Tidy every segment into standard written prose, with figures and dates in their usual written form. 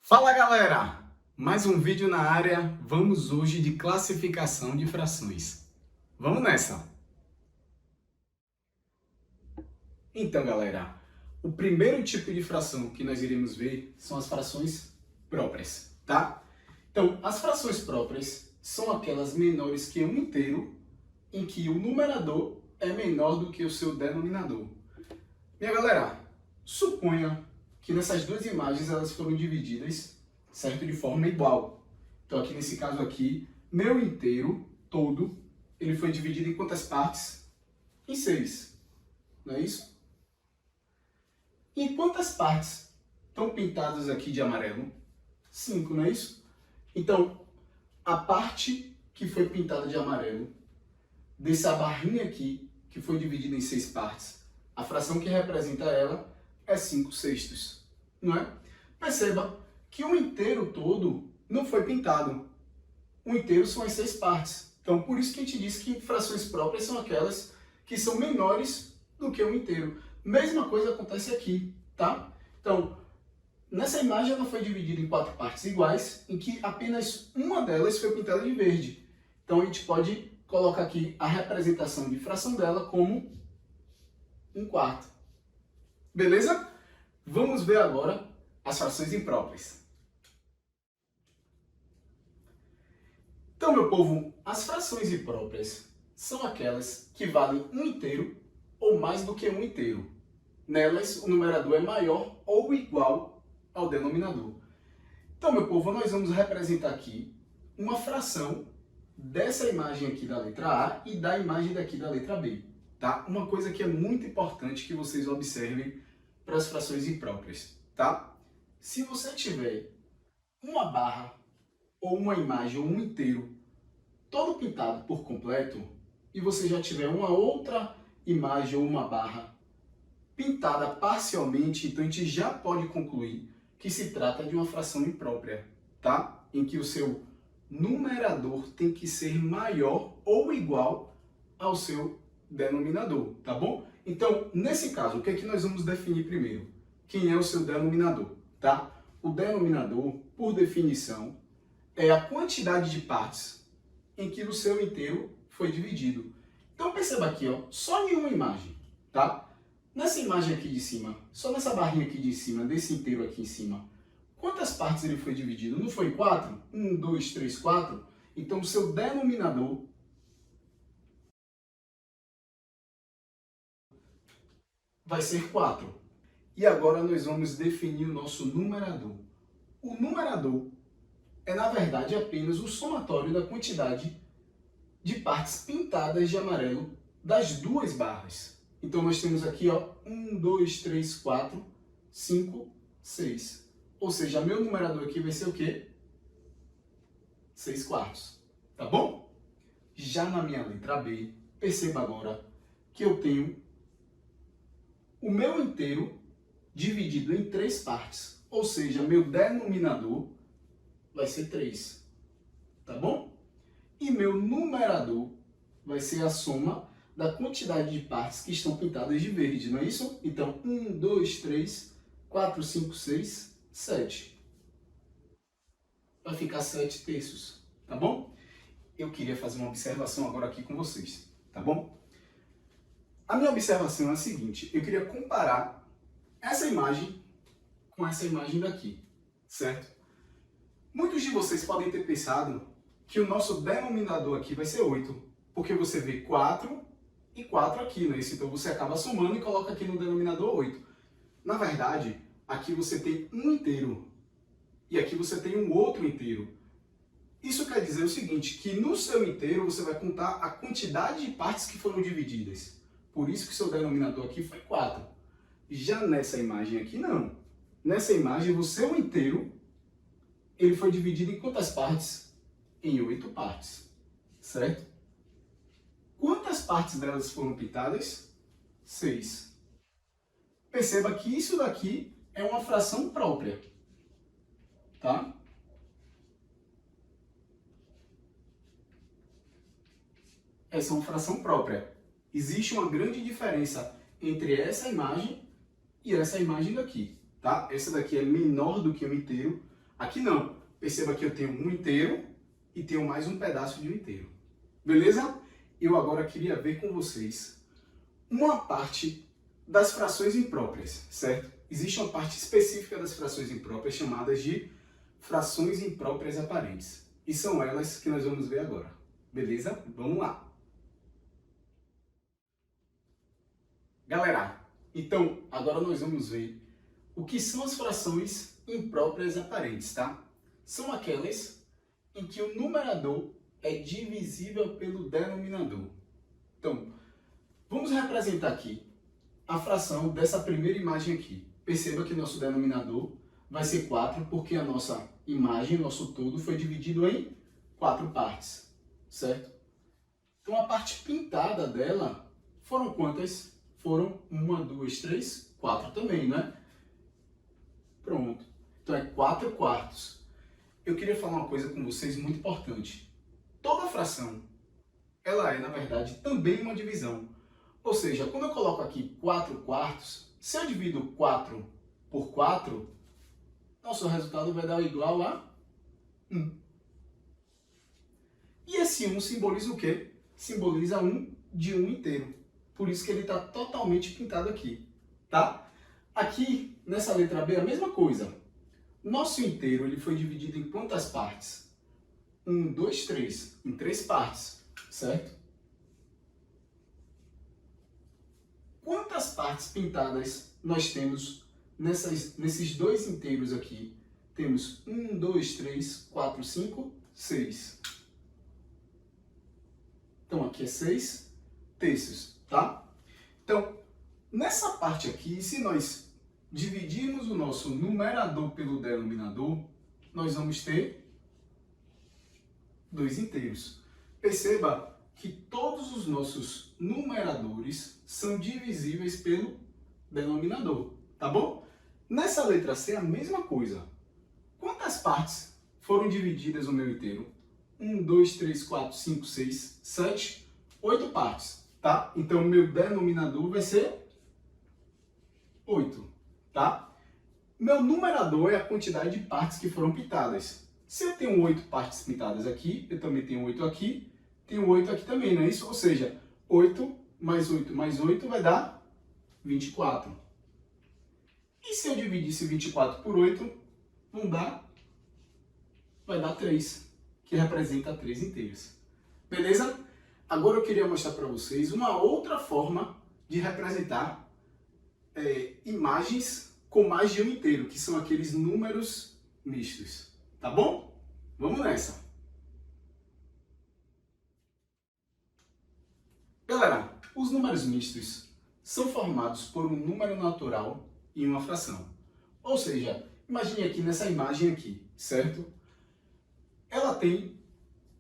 Fala galera! Mais um vídeo na área, vamos hoje de classificação de frações. Vamos nessa! Então galera, o primeiro tipo de fração que nós iremos ver são as frações próprias, tá? Então, as frações próprias são aquelas menores que um inteiro em que o numerador é menor do que o seu denominador. Minha galera, suponha que nessas duas imagens elas foram divididas, certo, de forma igual. Então aqui nesse caso aqui, meu inteiro todo, ele foi dividido em quantas partes? Em 6, não é isso? E quantas partes estão pintadas aqui de amarelo? 5, não é isso? Então, a parte que foi pintada de amarelo, dessa barrinha aqui, que foi dividida em 6 partes, a fração que representa ela é 5/6, não é? Perceba que o inteiro todo não foi pintado. O inteiro são as 6 partes. Então, por isso que a gente diz que frações próprias são aquelas que são menores do que o inteiro. Mesma coisa acontece aqui, tá? Então, nessa imagem ela foi dividida em 4 partes iguais, em que apenas uma delas foi pintada de verde. Então, a gente pode colocar aqui a representação de fração dela como 1/4. Beleza? Vamos ver agora as frações impróprias. Então, meu povo, as frações impróprias são aquelas que valem um inteiro ou mais do que um inteiro. Nelas, o numerador é maior ou igual ao denominador. Então, meu povo, nós vamos representar aqui uma fração dessa imagem aqui da letra A e da imagem daqui da letra B. Tá? Uma coisa que é muito importante que vocês observem para as frações impróprias. Tá? Se você tiver uma barra ou uma imagem ou um inteiro todo pintado por completo e você já tiver uma outra imagem ou uma barra pintada parcialmente, então a gente já pode concluir que se trata de uma fração imprópria, tá? Em que o seu numerador tem que ser maior ou igual ao seu denominador, tá bom? Então, nesse caso, o que é que nós vamos definir primeiro? Quem é o seu denominador, tá? O denominador, por definição, é a quantidade de partes em que o seu inteiro foi dividido. Então perceba aqui, ó, só em uma imagem, tá? Nessa imagem aqui de cima, só nessa barrinha aqui de cima, desse inteiro aqui em cima, quantas partes ele foi dividido? Não foi 4? 1, 2, 3, 4? Então o seu denominador vai ser 4. E agora nós vamos definir o nosso numerador. O numerador é, na verdade, apenas o somatório da quantidade de partes pintadas de amarelo das duas barras. Então, nós temos aqui, ó, 1, 2, 3, 4, 5, 6. Ou seja, meu numerador aqui vai ser o quê? 6/4. Tá bom? Já na minha letra B, perceba agora que eu tenho o meu inteiro dividido em 3 partes. Ou seja, meu denominador vai ser 3. Tá bom? E meu numerador vai ser a soma da quantidade de partes que estão pintadas de verde, não é isso? Então, 1, 2, 3, 4, 5, 6, 7. Vai ficar 7/3, tá bom? Eu queria fazer uma observação agora aqui com vocês, tá bom? A minha observação é a seguinte, eu queria comparar essa imagem com essa imagem daqui, certo? Muitos de vocês podem ter pensado que o nosso denominador aqui vai ser 8, porque você vê 4 e 4 aqui, né? Então você acaba somando e coloca aqui no denominador 8. Na verdade, aqui você tem um inteiro e aqui você tem um outro inteiro. Isso quer dizer o seguinte, que no seu inteiro você vai contar a quantidade de partes que foram divididas. Por isso que seu denominador aqui foi 4. Já nessa imagem aqui, não. Nessa imagem, o seu inteiro ele foi dividido em quantas partes? Em 8 partes, certo? Quantas partes delas foram pintadas? 6. Perceba que isso daqui é uma fração própria, tá? Essa é uma fração própria. Existe uma grande diferença entre essa imagem e essa imagem daqui, tá? Essa daqui é menor do que o inteiro, Aqui não. Perceba que eu tenho um inteiro e tenho mais um pedaço de um inteiro. Beleza? Eu agora queria ver com vocês uma parte das frações impróprias, certo? Existe uma parte específica das frações impróprias chamadas de frações impróprias aparentes. E são elas que nós vamos ver agora. Beleza? Vamos lá. Galera, então agora nós vamos ver o que são as frações impróprias aparentes, tá? São aquelas em que o numerador é divisível pelo denominador. Então, vamos representar aqui a fração dessa primeira imagem aqui. Perceba que nosso denominador vai ser 4, porque a nossa imagem, nosso todo, foi dividido em 4 partes, certo? Então, a parte pintada dela foram quantas? Foram 1, 2, 3, 4 também, né? Pronto. Então, é 4 quartos. Eu queria falar uma coisa com vocês muito importante. Toda fração, ela é, na verdade, também uma divisão. Ou seja, quando eu coloco aqui 4 quartos, se eu divido 4 por 4, nosso resultado vai dar igual a 1. E esse 1 simboliza o quê? Simboliza 1 de 1 inteiro. Por isso que ele está totalmente pintado aqui, tá? Aqui, nessa letra B, a mesma coisa. Nosso inteiro ele foi dividido em quantas partes? 1, 2, 3. Em 3 partes, certo? Quantas partes pintadas nós temos nesses dois inteiros aqui? Temos 1, 2, 3, 4, 5, 6. Então, aqui é 6 terços, tá? Então, nessa parte aqui, se nós dividirmos o nosso numerador pelo denominador, nós vamos ter 2 inteiros. Perceba que todos os nossos numeradores são divisíveis pelo denominador, tá bom? Nessa letra C, a mesma coisa. Quantas partes foram divididas no meu inteiro? 1, 2, 3, 4, 5, 6, 7, 8 partes, tá? Então, o meu denominador vai ser 8, tá? Meu numerador é a quantidade de partes que foram pintadas. Se eu tenho 8 partes pintadas aqui, eu também tenho 8 aqui, tenho 8 aqui também, não é isso? Ou seja, 8 mais 8 mais 8 vai dar 24. E se eu dividisse 24 por 8, vai dar 3, que representa 3 inteiros. Beleza? Agora eu queria mostrar para vocês uma outra forma de representar imagens com mais de um inteiro, que são aqueles números mistos. Tá bom? Vamos nessa. Galera, os números mistos são formados por um número natural e uma fração. Ou seja, imagine aqui nessa imagem aqui, certo? Ela tem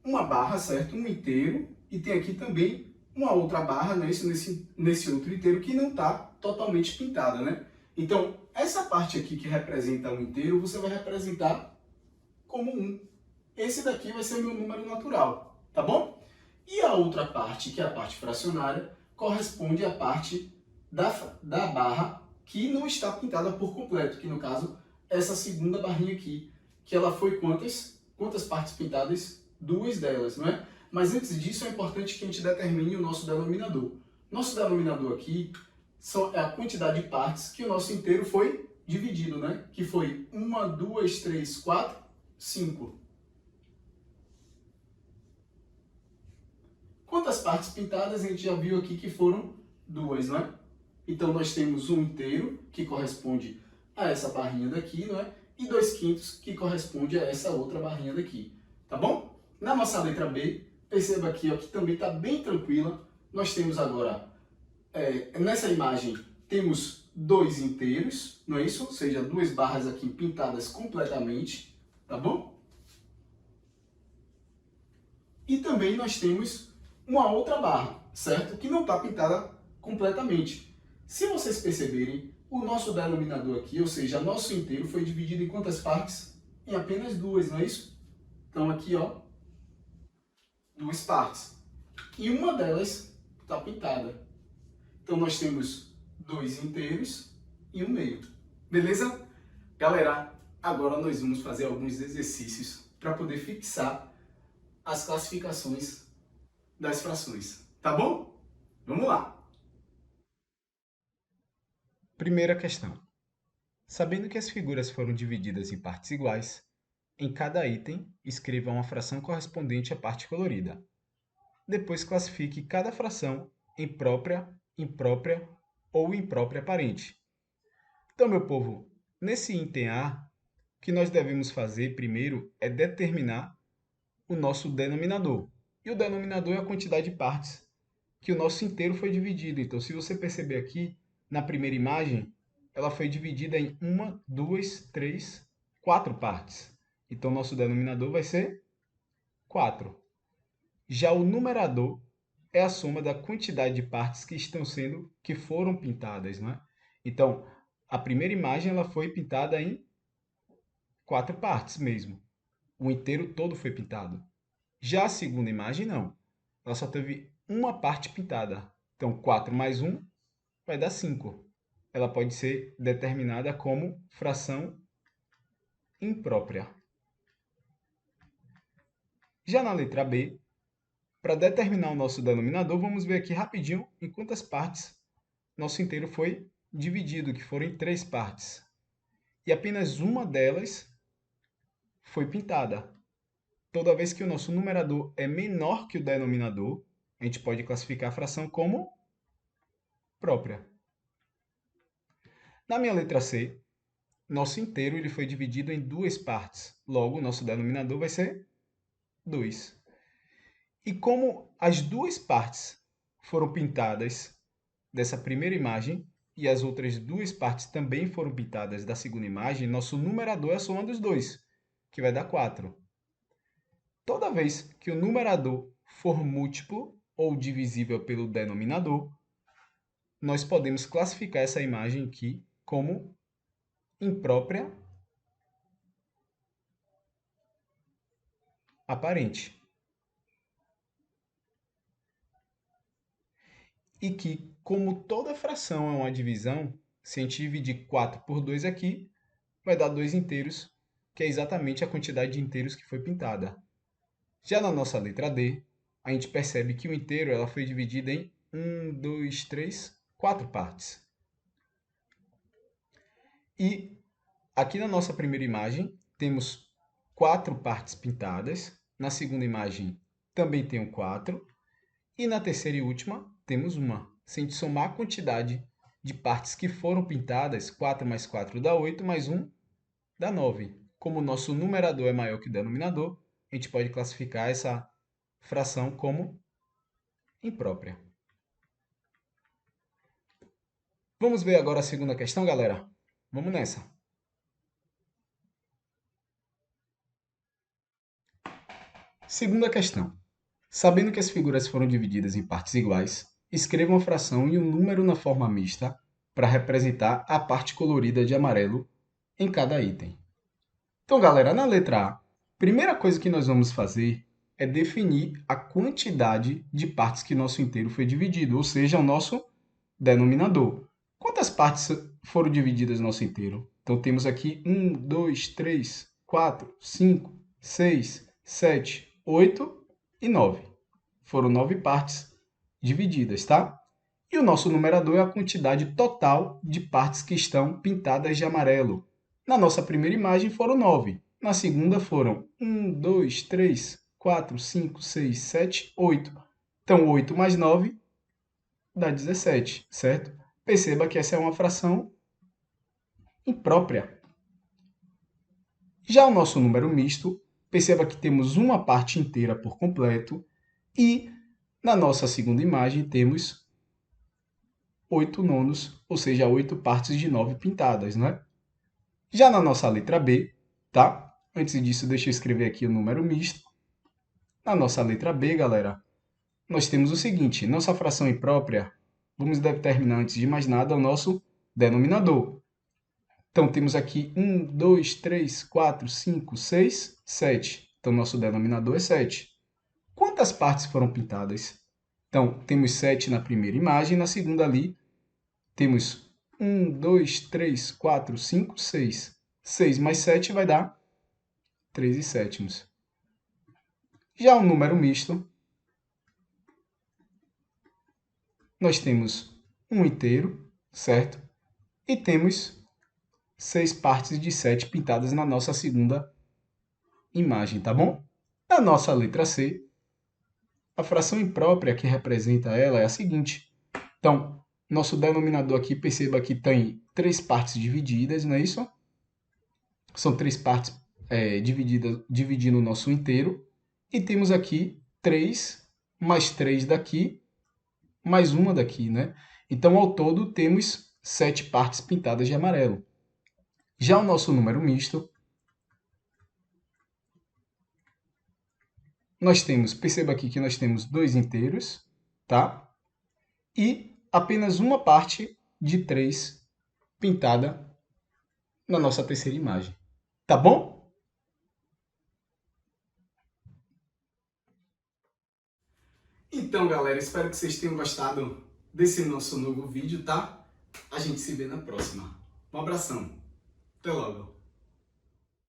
uma barra, certo? Um inteiro, e tem aqui também uma outra barra nesse outro inteiro que não está totalmente pintada, né? Então, essa parte aqui que representa um inteiro, você vai representar como 1. Esse daqui vai ser o meu número natural, tá bom? E a outra parte, que é a parte fracionária, corresponde à parte da barra que não está pintada por completo, que no caso, essa segunda barrinha aqui, que ela foi quantas partes pintadas? 2 delas, não é? Mas antes disso, é importante que a gente determine o nosso denominador. Nosso denominador aqui é a quantidade de partes que o nosso inteiro foi dividido, né? Que foi 1, 2, 3, 4, 5. Quantas partes pintadas a gente já viu aqui que foram 2, não é? Então nós temos um inteiro, que corresponde a essa barrinha daqui, não é? E 2/5 que corresponde a essa outra barrinha daqui, tá bom? Na nossa letra B, perceba aqui ó, que também está bem tranquila. Nós temos agora, nessa imagem, temos 2 inteiros, não é isso? Ou seja, 2 barras aqui pintadas completamente, tá bom? E também nós temos uma outra barra, certo? Que não está pintada completamente. Se vocês perceberem, o nosso denominador aqui, ou seja, nosso inteiro, foi dividido em quantas partes? Em apenas 2, não é isso? Então aqui, ó, 2 partes. E uma delas está pintada. Então nós temos 2 inteiros e 1 meio. Beleza? Galera, Agora nós vamos fazer alguns exercícios para poder fixar as classificações das frações. Tá bom? Vamos lá! Primeira questão. Sabendo que as figuras foram divididas em partes iguais, em cada item escreva uma fração correspondente à parte colorida. Depois classifique cada fração em própria, imprópria ou imprópria aparente. Então, meu povo, nesse item A, o que nós devemos fazer primeiro é determinar o nosso denominador. E o denominador é a quantidade de partes que o nosso inteiro foi dividido. Então, se você perceber aqui, na primeira imagem, ela foi dividida em uma, duas, três, quatro partes. Então, nosso denominador vai ser 4. Já o numerador é a soma da quantidade de partes que foram pintadas, não é? Então, a primeira imagem ela foi pintada em 4 partes mesmo. O inteiro todo foi pintado. Já a segunda imagem, não. Ela só teve uma parte pintada. Então, 4 mais 1 vai dar 5. Ela pode ser determinada como fração imprópria. Já na letra B, para determinar o nosso denominador, vamos ver aqui rapidinho em quantas partes nosso inteiro foi dividido, que foram em 3 partes. E apenas uma delas foi pintada. Toda vez que o nosso numerador é menor que o denominador, a gente pode classificar a fração como própria. Na minha letra C, nosso inteiro ele foi dividido em 2 partes. Logo, o nosso denominador vai ser 2. E como as 2 partes foram pintadas dessa primeira imagem e as outras 2 partes também foram pintadas da segunda imagem, nosso numerador é a soma dos dois, que vai dar 4. Toda vez que o numerador for múltiplo ou divisível pelo denominador, nós podemos classificar essa imagem aqui como imprópria aparente. E que, como toda fração é uma divisão, se a gente dividir 4 por 2 aqui, vai dar 2 inteiros, que é exatamente a quantidade de inteiros que foi pintada. Já na nossa letra D, a gente percebe que o inteiro ela foi dividida em 1, 2, 3, 4 partes. E aqui na nossa primeira imagem, temos 4 partes pintadas. Na segunda imagem, também tenho 4. E na terceira e última, temos uma. Se a gente somar a quantidade de partes que foram pintadas, 4 mais 4 dá 8, mais 1 dá 9. Como o nosso numerador é maior que o denominador, a gente pode classificar essa fração como imprópria. Vamos ver agora a segunda questão, galera? Vamos nessa. Segunda questão. Sabendo que as figuras foram divididas em partes iguais, escreva uma fração e um número na forma mista para representar a parte colorida de amarelo em cada item. Então, galera, na letra A, primeira coisa que nós vamos fazer é definir a quantidade de partes que nosso inteiro foi dividido, ou seja, o nosso denominador. Quantas partes foram divididas no nosso inteiro? Então, temos aqui 1, 2, 3, 4, 5, 6, 7, 8 e 9. Foram 9 partes divididas, tá? E o nosso numerador é a quantidade total de partes que estão pintadas de amarelo. Na nossa primeira imagem foram 9. Na segunda foram 1, 2, 3, 4, 5, 6, 7, 8. Então, 8 mais 9 dá 17, certo? Perceba que essa é uma fração imprópria. Já o nosso número misto, perceba que temos uma parte inteira por completo e na nossa segunda imagem temos 8 nonos, ou seja, 8 partes de 9 pintadas, não é? Já na nossa letra B, tá? Antes disso, deixa eu escrever aqui o número misto. Na nossa letra B, galera, nós temos o seguinte, nossa fração imprópria, vamos determinar antes de mais nada o nosso denominador. Então, temos aqui 1, 2, 3, 4, 5, 6, 7. Então, nosso denominador é 7. Quantas partes foram pintadas? Então, temos 7 na primeira imagem, na segunda ali, temos 1, 2, 3, 4, 5, 6. 6 mais 7 vai dar 3/7. Já o número misto, nós temos um inteiro, certo? E temos 6 partes de 7 pintadas na nossa segunda imagem, tá bom? Na nossa letra C, a fração imprópria que representa ela é a seguinte. Então, nosso denominador aqui, perceba que tem 3 partes divididas, não é isso? São 3 partes dividindo o nosso inteiro. E temos aqui 3 mais 3 daqui, mais uma daqui, né? Então, ao todo, temos 7 partes pintadas de amarelo. Já o nosso número misto, perceba aqui que nós temos 2 inteiros, tá? E apenas uma parte de 3 pintada na nossa terceira imagem. Tá bom? Então, galera, espero que vocês tenham gostado desse nosso novo vídeo, tá? A gente se vê na próxima. Um abração. Até logo.